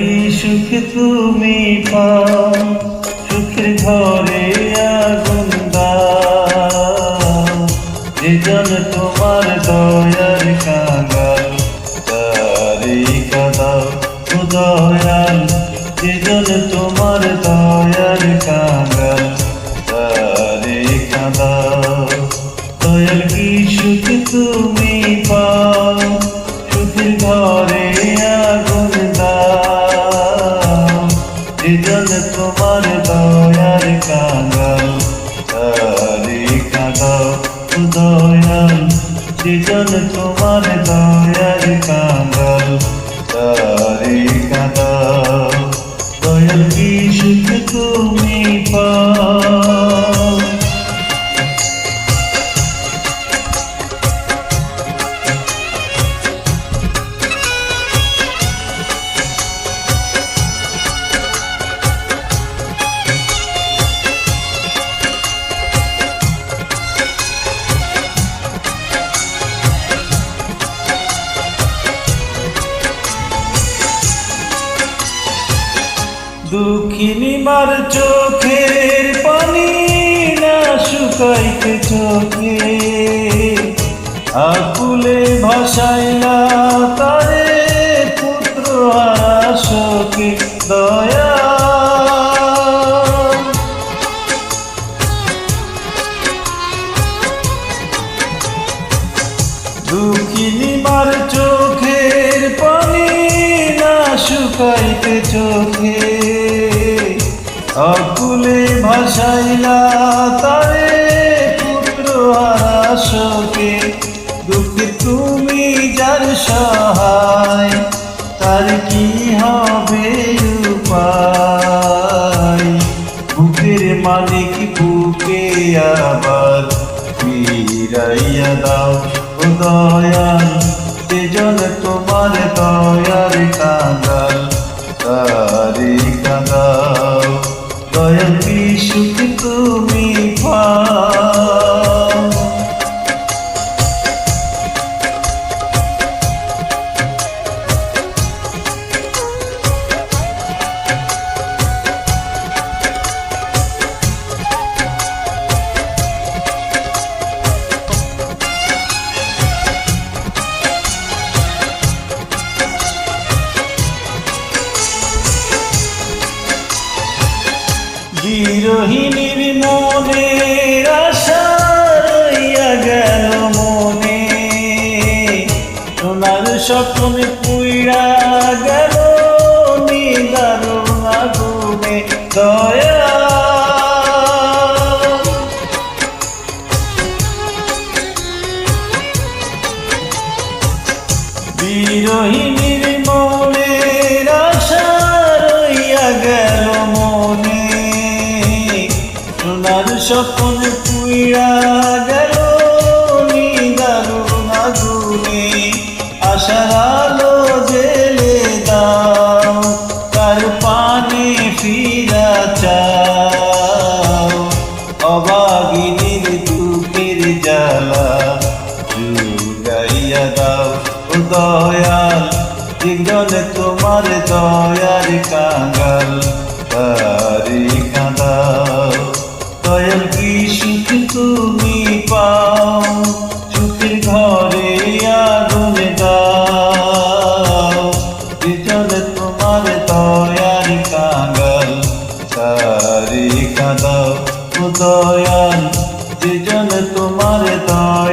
কি সুখ তুমি পাও, সুখের ঘরে আগুন দাও, যেজন তোমার দয়ার কাঙ্গাল তারে কাঁদাও। ও দয়াল, যেজন তোমার দয়ার কাঙ্গাল তারে কাঁদাও। দয়াল কি সুখ তুমি পাও, সুখের ঘরে আগুন দাও, যেজন তোমার দয়ার কাঙ্গাল তারে কাঁদাও। ও দয়াল, যেজন তোমার দয়ার কাঙ্গাল তারে কাঁদাও। দয়াল কি সুখ তুমি পাও। দুঃখিনী মার চোখের পানি না শুকাইতে চোখে, আকুলে ভাসাইলা তারে পুত্র হারা শোকে। দয়া দুঃখিনী মার চোখের পানি না শুকাইতে চোখে, আকুলে ভাসাইলা তারে পুত্র হারা শোকে। দুঃখে তুমি যার সহায়, তার কি হবে উপায়। বুকের মালিক বুকে আবার ফিরাইয়া দাও। ও দয়াল, যেজন তোমার দয়ার কাঙ্গাল তারে কাঁদাও। দয়াল কি সুখ তুমি পাও। বিরহিণীর মনের আশা রইয়া গেল মনে, সোনার স্বপ্ন পুইরা গেল নিদারুণ আগুনে। দয়া বিরহিণীর মনের আশা রইয়া গেল মনে, সোনার স্বপ্ন পুইরা গেল নিদারুণ আগুনে। আশার আলো জেলে দাও, তার পানে ফিরা চাও। অভাগিনীর দুঃখের জ্বালা জুড়াইয়া দাও। ও দয়াল, যেজন তোমার দয়ার কাঙ্গাল তারে কাঁদাও। দয়াল কি সুখ তুমি পাও, সুখের ঘরে আগুন দাও, যেজন তোমার দয়ার কাঙ্গাল তারে কাঁদাও। ও দয়াল, যেজন তোমার দয়ার